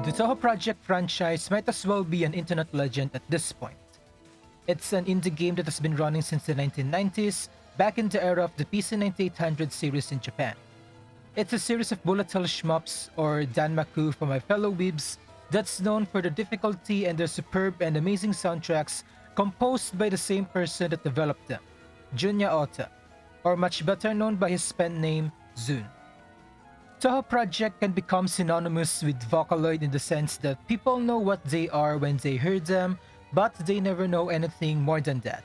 The Touhou Project franchise might as well be an internet legend at this point. It's an indie game that has been running since the 1990s, back in the era of the PC 9800 series in Japan. It's a series of bullet hell shmups, or danmaku for my fellow weebs, that's known for their difficulty and their superb and amazing soundtracks composed by the same person that developed them, Junya Ota, or much better known by his pen name, Zun. Touhou Project can become synonymous with Vocaloid in the sense that people know what they are when they hear them, but they never know anything more than that.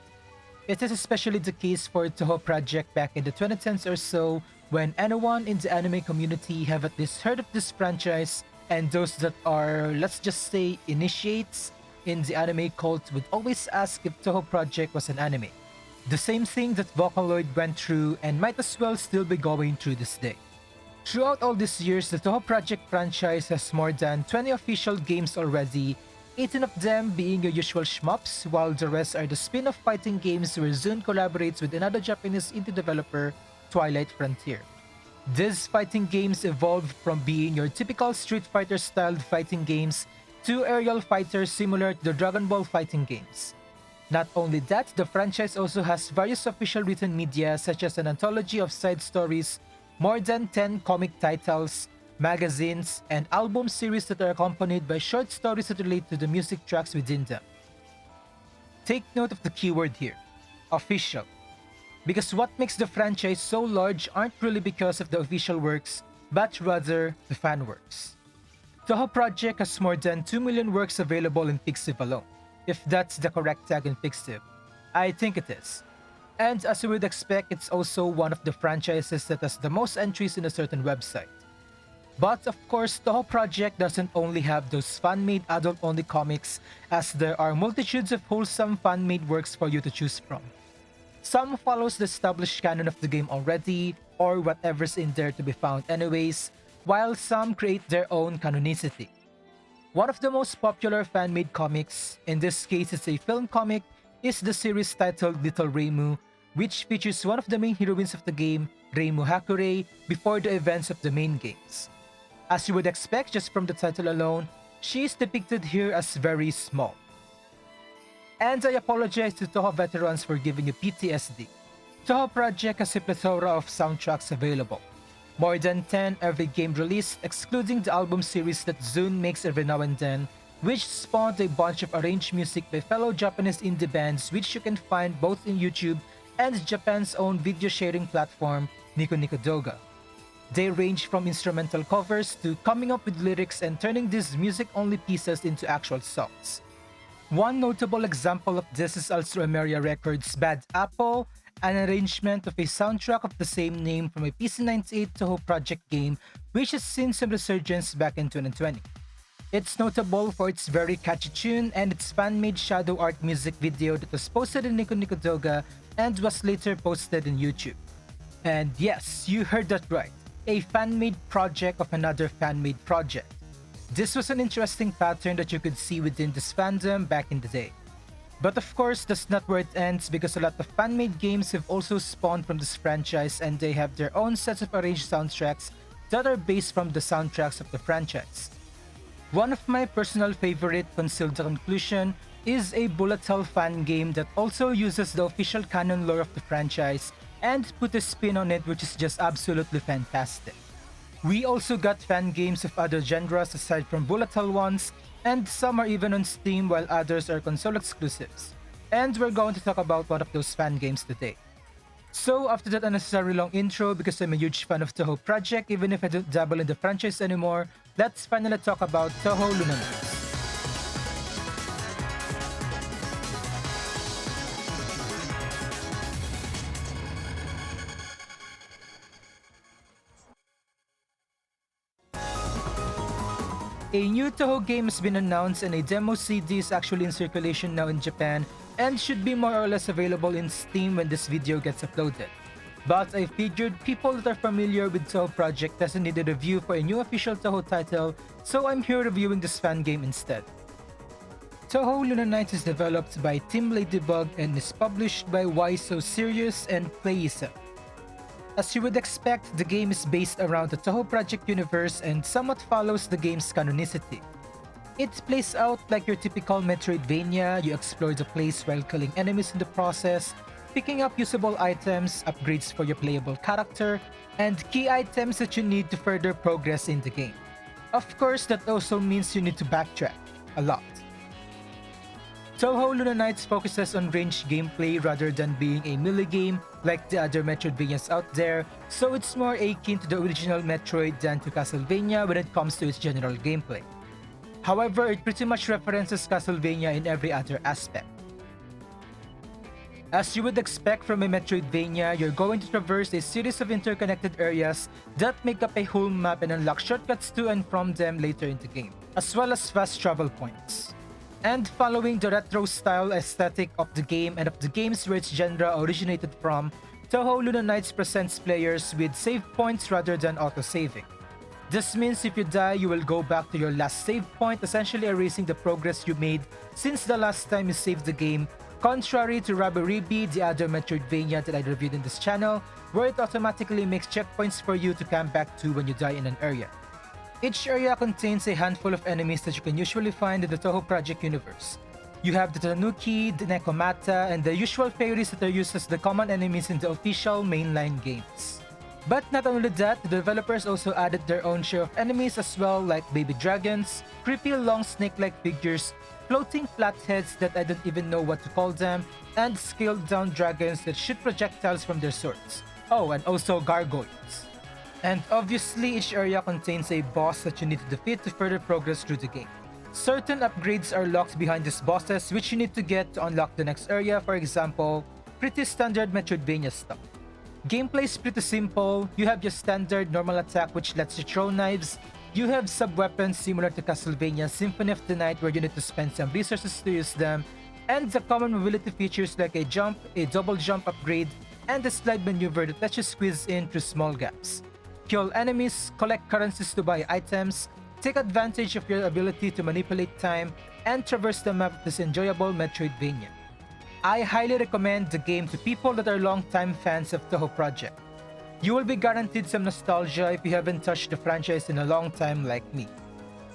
It is especially the case for Touhou Project back in the 2010s or so, when anyone in the anime community have at least heard of this franchise, and those that are, let's just say, initiates in the anime cult would always ask if Touhou Project was an anime. The same thing that Vocaloid went through and might as well still be going through this day. Throughout all these years, the Touhou Project franchise has more than 20 official games already, 18 of them being your usual shmups, while the rest are the spin-off fighting games where Zun collaborates with another Japanese indie developer, Twilight Frontier. These fighting games evolved from being your typical Street Fighter-styled fighting games to aerial fighters similar to the Dragon Ball fighting games. Not only that, the franchise also has various official written media such as an anthology of side stories, more than 10 comic titles, magazines, and album series that are accompanied by short stories that relate to the music tracks within them. Take note of the keyword here, official, because what makes the franchise so large aren't really because of the official works, but rather the fan works. Touhou Project has more than 2 million works available in Pixiv alone, if that's the correct tag in Pixiv. I think it is. And as you would expect, it's also one of the franchises that has the most entries in a certain website. But of course, Touhou Project doesn't only have those fan-made adult-only comics, as there are multitudes of wholesome fan-made works for you to choose from. Some follows the established canon of the game already, or whatever's in there to be found anyways, while some create their own canonicity. One of the most popular fan-made comics, in this case it's a film comic, is the series titled Little Reimu, which features one of the main heroines of the game, Reimu Hakurei, before the events of the main games. As you would expect just from the title alone, she is depicted here as very small. And I apologize to Touhou veterans for giving you PTSD. Touhou Project has a plethora of soundtracks available. More than 10 every game released, excluding the album series that Zun makes every now and then, which spawned a bunch of arranged music by fellow Japanese indie bands which you can find both in YouTube and Japan's own video sharing platform, Nico Nico Doga. They range from instrumental covers to coming up with lyrics and turning these music-only pieces into actual songs. One notable example of this is Alstroemeria Records' Bad Apple, an arrangement of a soundtrack of the same name from a PC-98 Touhou Project game which has seen some resurgence back in 2020. It's notable for its very catchy tune and its fan-made shadow art music video that was posted in Nico Nico Doga and was later posted in YouTube. And yes, you heard that right, a fan-made project of another fan-made project. This was an interesting pattern that you could see within this fandom back in the day. But of course, that's not where it ends, because a lot of fan-made games have also spawned from this franchise and they have their own sets of arranged soundtracks that are based from the soundtracks of the franchise. One of my personal favorite, Concealed the Conclusion, is a bullet hell fan game that also uses the official canon lore of the franchise and put a spin on it which is just absolutely fantastic. We also got fan games of other genres aside from bullet hell ones, and some are even on Steam while others are console exclusives. And we're going to talk about one of those fan games today. So after that unnecessary long intro, because I'm a huge fan of Touhou Project even if I don't dabble in the franchise anymore, let's finally talk about Touhou Luna Nights. A new Touhou game has been announced and a demo CD is actually in circulation now in Japan and should be more or less available in Steam when this video gets uploaded. But I figured people that are familiar with Touhou Project doesn't need a review for a new official Touhou title, so I'm here reviewing this fan game instead. Touhou Luna Nights is developed by Team Ladybug and is published by Why So Serious and PLAYISM. As you would expect, the game is based around the Touhou Project universe and somewhat follows the game's canonicity. It plays out like your typical Metroidvania. You explore the place while killing enemies in the process, picking up usable items, upgrades for your playable character, and key items that you need to further progress in the game. Of course, that also means you need to backtrack a lot. Touhou Luna Nights focuses on ranged gameplay rather than being a melee game like the other Metroidvanias out there, so it's more akin to the original Metroid than to Castlevania when it comes to its general gameplay. However, it pretty much references Castlevania in every other aspect. As you would expect from a Metroidvania, you're going to traverse a series of interconnected areas that make up a whole map and unlock shortcuts to and from them later in the game, as well as fast travel points. And following the retro-style aesthetic of the game and of the games where its genre originated from, Touhou Luna Nights presents players with save points rather than auto-saving. This means if you die, you will go back to your last save point, essentially erasing the progress you made since the last time you saved the game, contrary to Rabiribi, the other Metroidvania that I reviewed in this channel, where it automatically makes checkpoints for you to come back to when you die in an area. Each area contains a handful of enemies that you can usually find in the Touhou Project universe. You have the Tanuki, the Nekomata, and the usual fairies that are used as the common enemies in the official mainline games. But not only that, the developers also added their own share of enemies as well, like baby dragons, creepy long snake-like figures, floating flatheads that I don't even know what to call them, and scaled-down dragons that shoot projectiles from their swords. Oh, and also gargoyles. And obviously, each area contains a boss that you need to defeat to further progress through the game. Certain upgrades are locked behind these bosses which you need to get to unlock the next area, for example, pretty standard Metroidvania stuff. Gameplay is pretty simple. You have your standard normal attack which lets you throw knives. You have sub-weapons similar to Castlevania Symphony of the Night where you need to spend some resources to use them, and the common mobility features like a jump, a double jump upgrade, and a slide maneuver that lets you squeeze in through small gaps. Kill enemies, collect currencies to buy items, take advantage of your ability to manipulate time, and traverse the map of this enjoyable Metroidvania. I highly recommend the game to people that are long-time fans of Touhou Project. You will be guaranteed some nostalgia if you haven't touched the franchise in a long time like me.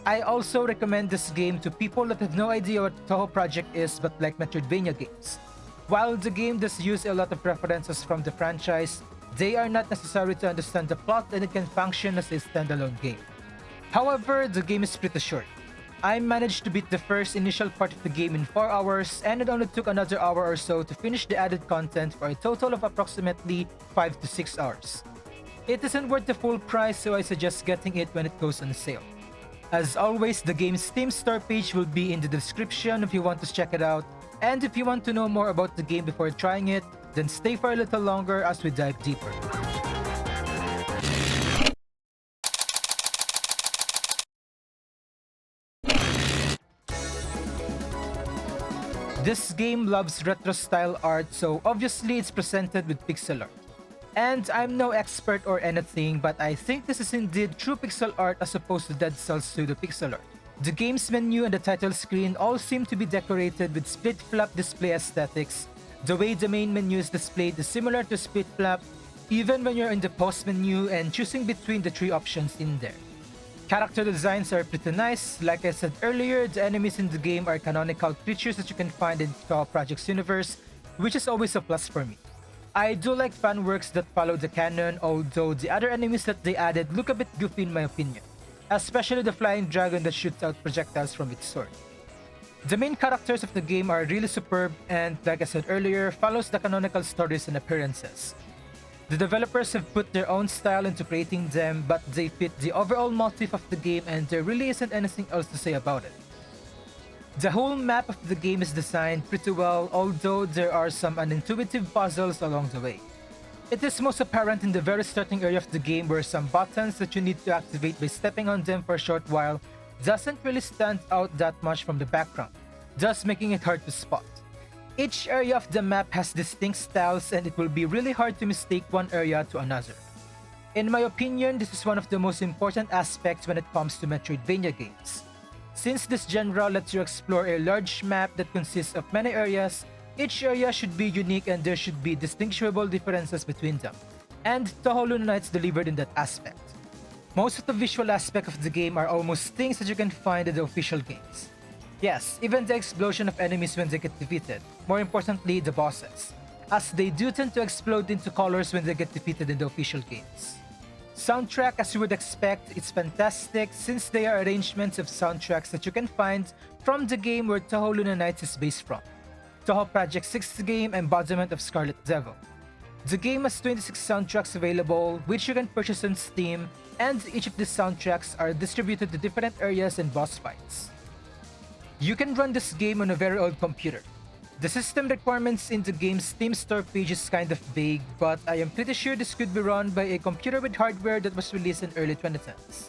I also recommend this game to people that have no idea what Touhou Project is but like Metroidvania games. While the game does use a lot of references from the franchise, they are not necessary to understand the plot and it can function as a standalone game. However, the game is pretty short. I managed to beat the first initial part of the game in 4 hours and it only took another hour or so to finish the added content for a total of approximately 5 to 6 hours. It isn't worth the full price, so I suggest getting it when it goes on sale. As always, the game's Steam store page will be in the description if you want to check it out, and if you want to know more about the game before trying it, then stay for a little longer as we dive deeper. This game loves retro-style art, so obviously it's presented with pixel art. And I'm no expert or anything, but I think this is indeed true pixel art as opposed to Dead Cells pseudo pixel art. The game's menu and the title screen all seem to be decorated with split-flap display aesthetics. The way the main menu is displayed is similar to split flap, even when you're in the post menu and choosing between the 3 options in there. Character designs are pretty nice. Like I said earlier, the enemies in the game are canonical creatures that you can find in Touhou Project's universe, which is always a plus for me. I do like fan works that follow the canon, although the other enemies that they added look a bit goofy in my opinion, especially the flying dragon that shoots out projectiles from its sword. The main characters of the game are really superb and, like I said earlier, follows the canonical stories and appearances. The developers have put their own style into creating them, but they fit the overall motif of the game and there really isn't anything else to say about it. The whole map of the game is designed pretty well, although there are some unintuitive puzzles along the way. It is most apparent in the very starting area of the game where some buttons that you need to activate by stepping on them for a short while doesn't really stand out that much from the background, thus making it hard to spot. Each area of the map has distinct styles and it will be really hard to mistake one area to another. In my opinion, this is one of the most important aspects when it comes to Metroidvania games. Since this genre lets you explore a large map that consists of many areas, each area should be unique and there should be distinguishable differences between them. And Touhou Luna Nights delivered in that aspect. Most of the visual aspect of the game are almost things that you can find in the official games. Yes, even the explosion of enemies when they get defeated, more importantly the bosses, as they do tend to explode into colors when they get defeated in the official games. Soundtrack, as you would expect, is fantastic since they are arrangements of soundtracks that you can find from the game where Touhou Luna Nights is based from, Touhou Project's 6th game embodiment of Scarlet Devil. The game has 26 soundtracks available, which you can purchase on Steam, and each of these soundtracks are distributed to different areas and boss fights. You can run this game on a very old computer. The system requirements in the game's Steam store page is kind of vague, but I am pretty sure this could be run by a computer with hardware that was released in early 2010s.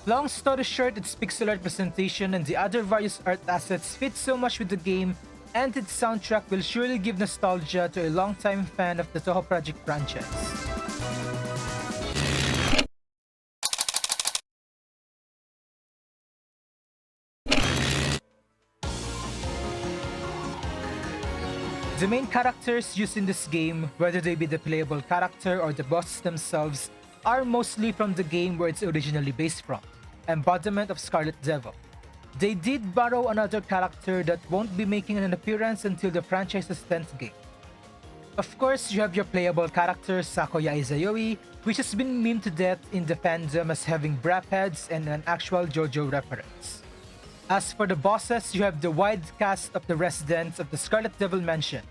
Long story short, its pixel art presentation and the other various art assets fit so much with the game, and its soundtrack will surely give nostalgia to a longtime fan of the Touhou Project franchise. The main characters used in this game, whether they be the playable character or the bosses themselves, are mostly from the game where it's originally based from, embodiment of Scarlet Devil. They did borrow another character that won't be making an appearance until the franchise's 10th game. Of course, you have your playable character Sakuya Izayoi, which has been memed to death in the fandom as having bra pads and an actual JoJo reference. As for the bosses, you have the wide cast of the residents of the Scarlet Devil Mansion.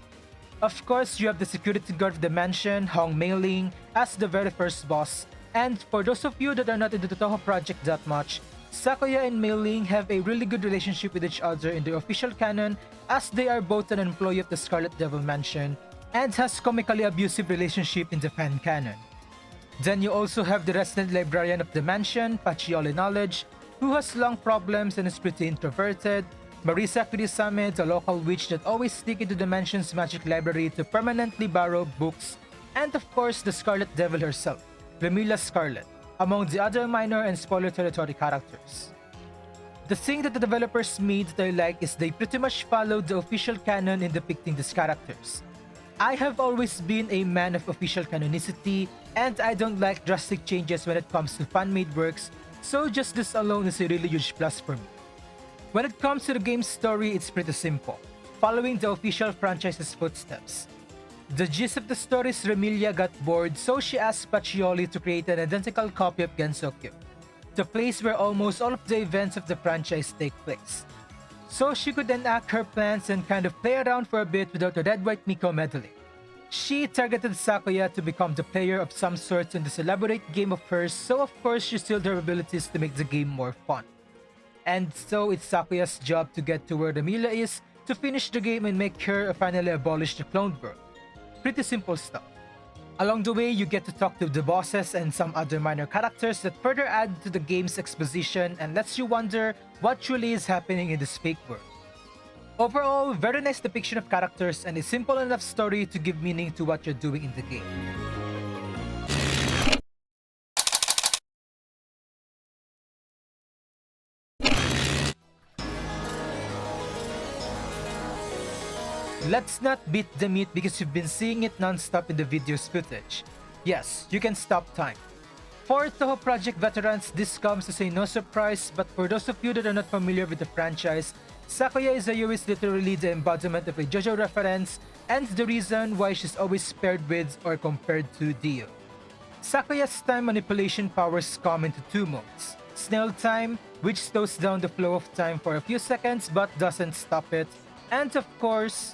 Of course, you have the security guard of the mansion, Hong Mei-ling, as the very first boss, and for those of you that are not into the Touhou Project that much, Sakuya and Mei-ling have a really good relationship with each other in the official canon, as they are both an employee of the Scarlet Devil Mansion, and has comically abusive relationship in the fan canon. Then you also have the resident librarian of the mansion, Pacioli Knowledge, who has long problems and is pretty introverted, Marisa Kurisame, the local witch that always sneaks into the mansion's magic library to permanently borrow books, and of course the Scarlet Devil herself, Lemilla Scarlet, among the other minor and spoiler territory characters. The thing that the developers made that I like is they pretty much followed the official canon in depicting these characters. I have always been a man of official canonicity, and I don't like drastic changes when it comes to fan-made works, so just this alone is a really huge plus for me. When it comes to the game's story, it's pretty simple, following the official franchise's footsteps. The gist of the story is Remilia got bored, so she asked Pacioli to create an identical copy of Gensokyo, the place where almost all of the events of the franchise take place. So she could enact her plans and kind of play around for a bit without the red-white Miko meddling. She targeted Sakuya to become the player of some sort in this elaborate game of hers, so of course she stilled her abilities to make the game more fun. And so it's Sakuya's job to get to where Remilia is to finish the game and make her finally abolish the clone world. Pretty simple stuff. Along the way, you get to talk to the bosses and some other minor characters that further add to the game's exposition and lets you wonder what truly is happening in this fake world. Overall, very nice depiction of characters and a simple enough story to give meaning to what you're doing in the game. Let's not beat the meat because you've been seeing it non-stop in the video's footage. Yes, you can stop time. For Touhou Project veterans, this comes as a no surprise, but for those of you that are not familiar with the franchise, Sakuya Izayoi is literally the embodiment of a JoJo reference and the reason why she's always paired with or compared to Dio. Sakuya's time manipulation powers come into two modes. Snail time, which slows down the flow of time for a few seconds but doesn't stop it, and of course,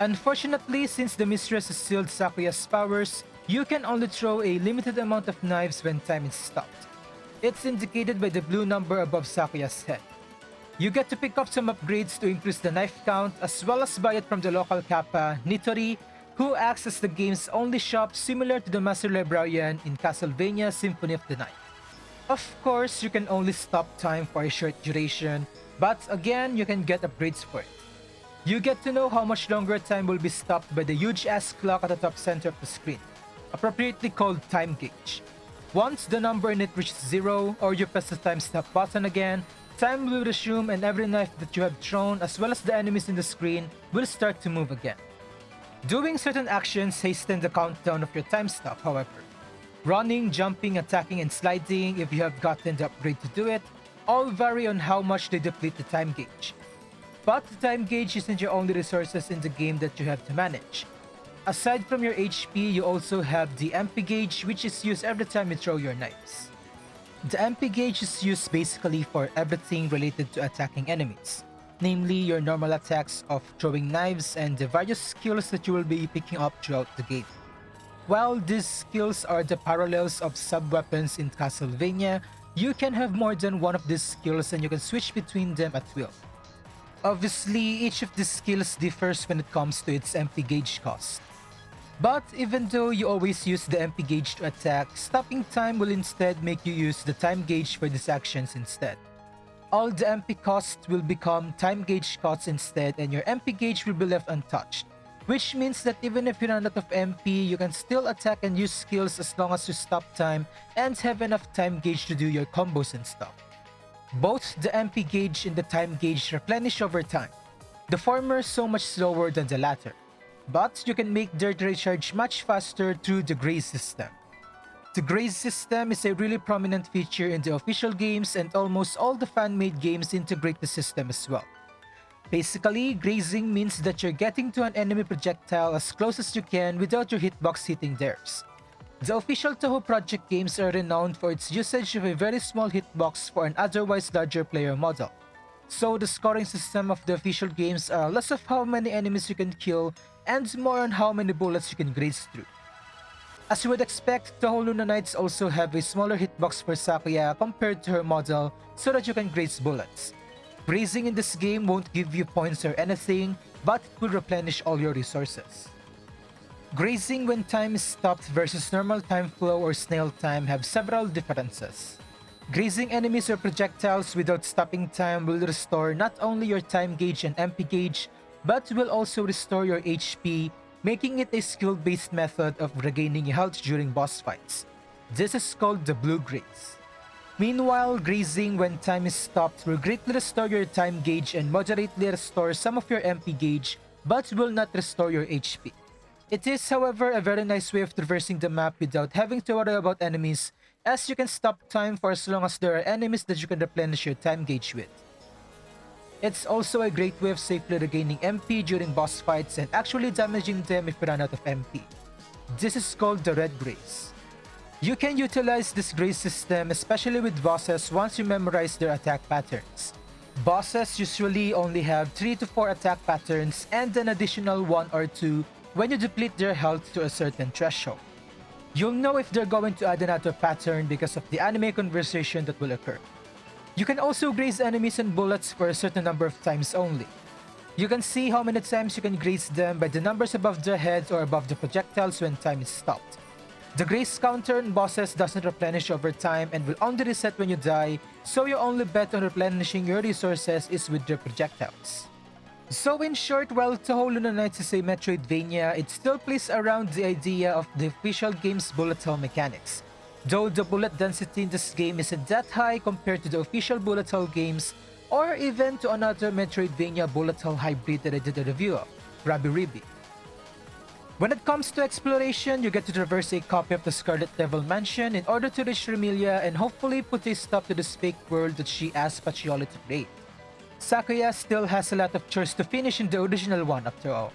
unfortunately, since the mistress has sealed Sakuya's powers, you can only throw a limited amount of knives when time is stopped. It's indicated by the blue number above Sakuya's head. You get to pick up some upgrades to increase the knife count as well as buy it from the local kappa, Nitori, who acts as the game's only shop similar to the Master Librarian in Castlevania Symphony of the Night. Of course, you can only stop time for a short duration, but again, you can get upgrades for it. You get to know how much longer time will be stopped by the huge-ass clock at the top center of the screen, appropriately called Time Gauge. Once the number in it reaches 0, or you press the time stop button again, time will resume and every knife that you have thrown as well as the enemies in the screen will start to move again. Doing certain actions hasten the countdown of your time stop, however. Running, jumping, attacking, and sliding, if you have gotten the upgrade to do it, all vary on how much they deplete the time gauge. But the time gauge isn't your only resources in the game that you have to manage. Aside from your HP, you also have the MP gauge, which is used every time you throw your knives. The MP gauge is used basically for everything related to attacking enemies, namely your normal attacks of throwing knives and the various skills that you will be picking up throughout the game. While these skills are the parallels of sub-weapons in Castlevania, you can have more than one of these skills and you can switch between them at will. Obviously, each of these skills differs when it comes to its MP gauge cost. But even though you always use the MP gauge to attack, stopping time will instead make you use the time gauge for these actions instead. All the MP costs will become time gauge costs instead and your MP gauge will be left untouched. Which means that even if you run out of MP, you can still attack and use skills as long as you stop time and have enough time gauge to do your combos and stuff. Both the MP gauge and the time gauge replenish over time, the former so much slower than the latter. But you can make their recharge much faster through the graze system. The graze system is a really prominent feature in the official games and almost all the fan-made games integrate the system as well. Basically, grazing means that you're getting to an enemy projectile as close as you can without your hitbox hitting theirs. The official Touhou Project games are renowned for its usage of a very small hitbox for an otherwise larger player model. So the scoring system of the official games are less of how many enemies you can kill and more on how many bullets you can graze through. As you would expect, Touhou Luna Nights also have a smaller hitbox for Sakuya compared to her model so that you can graze bullets. Grazing in this game won't give you points or anything, but it will replenish all your resources. Grazing when time is stopped versus normal time flow or snail time have several differences. Grazing enemies or projectiles without stopping time will restore not only your time gauge and MP gauge, but will also restore your HP, making it a skill-based method of regaining health during boss fights. This is called the blue graze. Meanwhile, grazing when time is stopped will greatly restore your time gauge and moderately restore some of your MP gauge, but will not restore your HP. It is, however, a very nice way of traversing the map without having to worry about enemies, as you can stop time for as long as there are enemies that you can replenish your time gauge with. It's also a great way of safely regaining MP during boss fights and actually damaging them if you run out of MP. This is called the red graze. You can utilize this graze system especially with bosses once you memorize their attack patterns. Bosses usually only have 3 to 4 attack patterns and an additional 1 or 2 when you deplete their health to a certain threshold. You'll know if they're going to add another pattern because of the anime conversation that will occur. You can also graze enemies and bullets for a certain number of times only. You can see how many times you can graze them by the numbers above their heads or above the projectiles when time is stopped. The graze counter on bosses doesn't replenish over time and will only reset when you die, so your only bet on replenishing your resources is with their projectiles. So in short, while Touhou Luna Nights is a Metroidvania, it still plays around the idea of the official game's bullet hell mechanics. Though the bullet density in this game isn't that high compared to the official bullet hell games, or even to another Metroidvania bullet hell hybrid that I did a review of, Rabi-Ribi. When it comes to exploration, you get to traverse a copy of the Scarlet Devil Mansion in order to reach Remilia and hopefully put a stop to this fake world that she asked Pacioli to create. Sakuya still has a lot of chores to finish in the original one after all.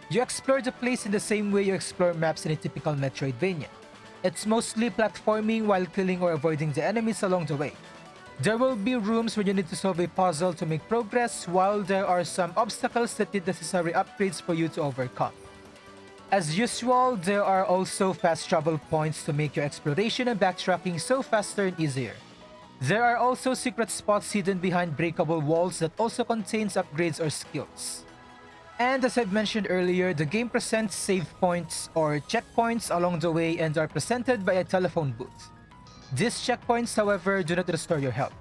You explore the place in the same way you explore maps in a typical Metroidvania. It's mostly platforming while killing or avoiding the enemies along the way. There will be rooms where you need to solve a puzzle to make progress, while there are some obstacles that need necessary upgrades for you to overcome. As usual, there are also fast travel points to make your exploration and backtracking so faster and easier. There are also secret spots hidden behind breakable walls that also contains upgrades or skills. And as I've mentioned earlier, the game presents save points or checkpoints along the way and are presented by a telephone booth. These checkpoints, however, do not restore your health.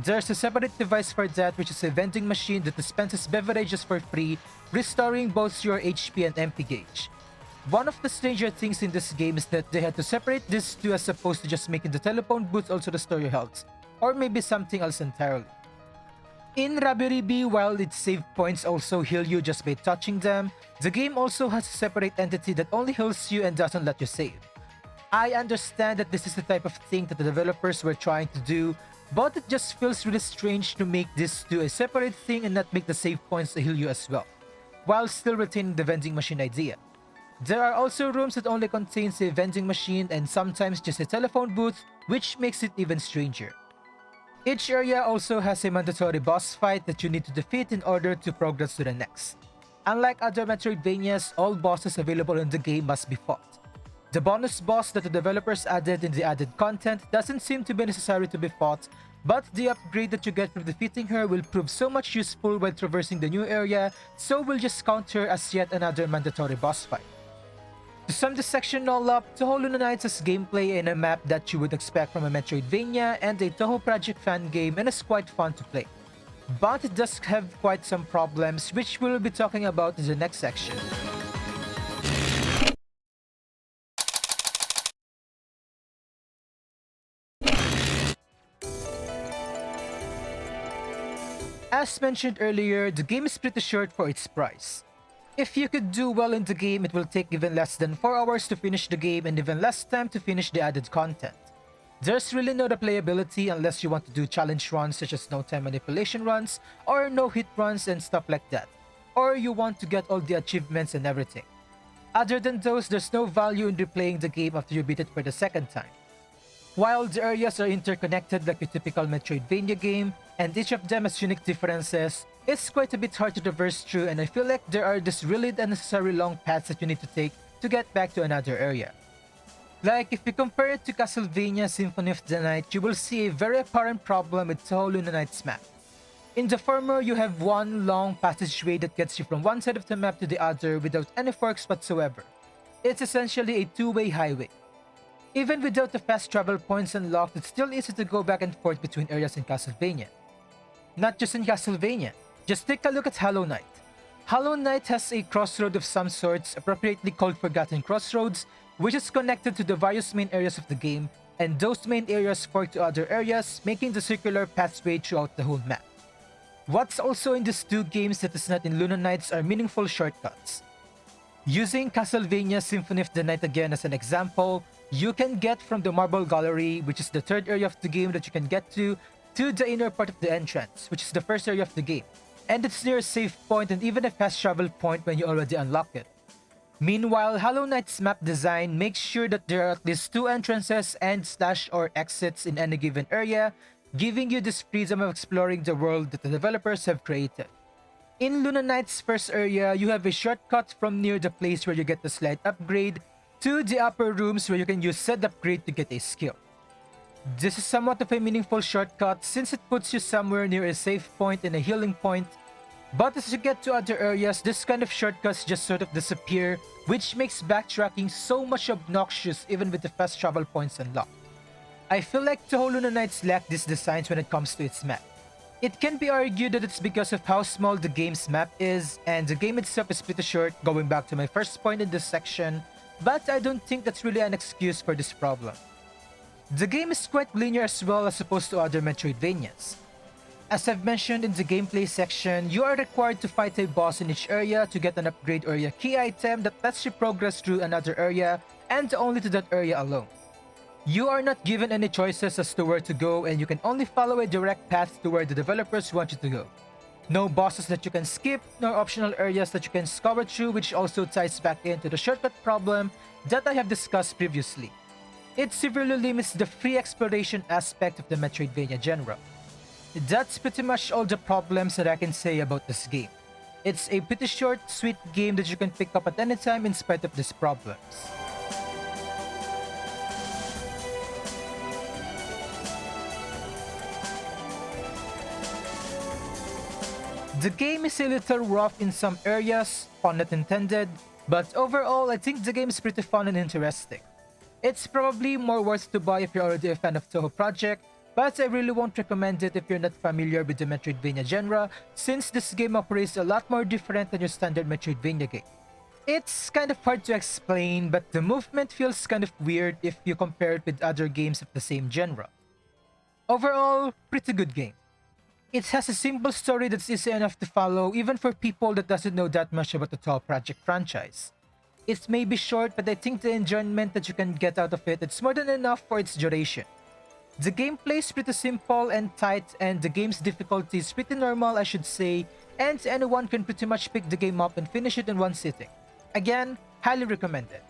There's a separate device for that, which is a vending machine that dispenses beverages for free, restoring both your HP and MP gauge. One of the stranger things in this game is that they had to separate these two as opposed to just making the telephone booth also restore your health, or maybe something else entirely. In Rabiribi, while its save points also heal you just by touching them, the game also has a separate entity that only heals you and doesn't let you save. I understand that this is the type of thing that the developers were trying to do, but it just feels really strange to make this do a separate thing and not make the save points heal you as well, while still retaining the vending machine idea. There are also rooms that only contains a vending machine and sometimes just a telephone booth, which makes it even stranger. Each area also has a mandatory boss fight that you need to defeat in order to progress to the next. Unlike other Metroidvanias, all bosses available in the game must be fought. The bonus boss that the developers added in the added content doesn't seem to be necessary to be fought, but the upgrade that you get from defeating her will prove so much useful when traversing the new area, so we'll just count her as yet another mandatory boss fight. To sum this section all up, Touhou Luna Nights has gameplay in a map that you would expect from a Metroidvania and a Touhou Project fan game, and is quite fun to play. But it does have quite some problems, which we'll be talking about in the next section. As mentioned earlier, the game is pretty short for its price. If you could do well in the game, it will take even less than 4 hours to finish the game and even less time to finish the added content. There's really no replayability unless you want to do challenge runs such as no time manipulation runs or no hit runs and stuff like that, or you want to get all the achievements and everything. Other than those, there's no value in replaying the game after you beat it for the second time. While the areas are interconnected like a typical Metroidvania game, and each of them has unique differences, it's quite a bit hard to traverse through, and I feel like there are just really unnecessary long paths that you need to take to get back to another area. Like, if you compare it to Castlevania Symphony of the Night, you will see a very apparent problem with Touhou Luna Nights map. In the former, you have one long passageway that gets you from one side of the map to the other without any forks whatsoever. It's essentially a two-way highway. Even without the fast travel points unlocked, it's still easy to go back and forth between areas in Castlevania. Not just in Castlevania, just take a look at Hollow Knight. Hollow Knight has a crossroad of some sorts, appropriately called Forgotten Crossroads, which is connected to the various main areas of the game, and those main areas fork to other areas, making the circular pathway throughout the whole map. What's also in these two games that is not in Luna Nights are meaningful shortcuts. Using Castlevania Symphony of the Night again as an example, you can get from the Marble Gallery, which is the third area of the game that you can get to the inner part of the entrance, which is the first area of the game, and it's near a save point and even a fast travel point when you already unlock it. Meanwhile, Hollow Knight's map design makes sure that there are at least 2 entrances and or exits in any given area, giving you this freedom of exploring the world that the developers have created. In Luna Knight's first area, you have a shortcut from near the place where you get the slight upgrade to the upper rooms where you can use said upgrade to get a skill. This is somewhat of a meaningful shortcut since it puts you somewhere near a save point and a healing point, but as you get to other areas, this kind of shortcuts just sort of disappear, which makes backtracking so much obnoxious even with the fast travel points unlocked. I feel like Touhou Luna Nights lack these designs when it comes to its map. It can be argued that it's because of how small the game's map is, and the game itself is pretty short, going back to my first point in this section, but I don't think that's really an excuse for this problem. The game is quite linear as well as opposed to other Metroidvanias. As I've mentioned in the gameplay section, you are required to fight a boss in each area to get an upgrade or a key item that lets you progress through another area and only to that area alone. You are not given any choices as to where to go, and you can only follow a direct path to where the developers want you to go. No bosses that you can skip, nor optional areas that you can scour through, which also ties back into the shortcut problem that I have discussed previously. It severely limits the free exploration aspect of the Metroidvania genre. That's pretty much all the problems that I can say about this game. It's a pretty short, sweet game that you can pick up at any time in spite of these problems. The game is a little rough in some areas, pun not intended, but overall I think the game is pretty fun and interesting. It's probably more worth to buy if you're already a fan of Touhou Project, but I really won't recommend it if you're not familiar with the Metroidvania genre, since this game operates a lot more different than your standard Metroidvania game. It's kind of hard to explain, but the movement feels kind of weird if you compare it with other games of the same genre. Overall, pretty good game. It has a simple story that's easy enough to follow even for people that doesn't know that much about the Touhou Project franchise. It may be short, but I think the enjoyment that you can get out of it is more than enough for its duration. The gameplay is pretty simple and tight, and the game's difficulty is pretty normal, I should say, and anyone can pretty much pick the game up and finish it in one sitting. Again, highly recommended.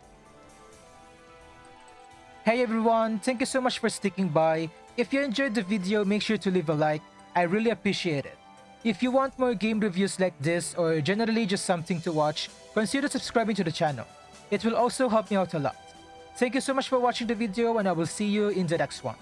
Hey everyone, thank you so much for sticking by. If you enjoyed the video, make sure to leave a like. I really appreciate it. If you want more game reviews like this or generally just something to watch, consider subscribing to the channel. It will also help me out a lot. Thank you so much for watching the video, and I will see you in the next one.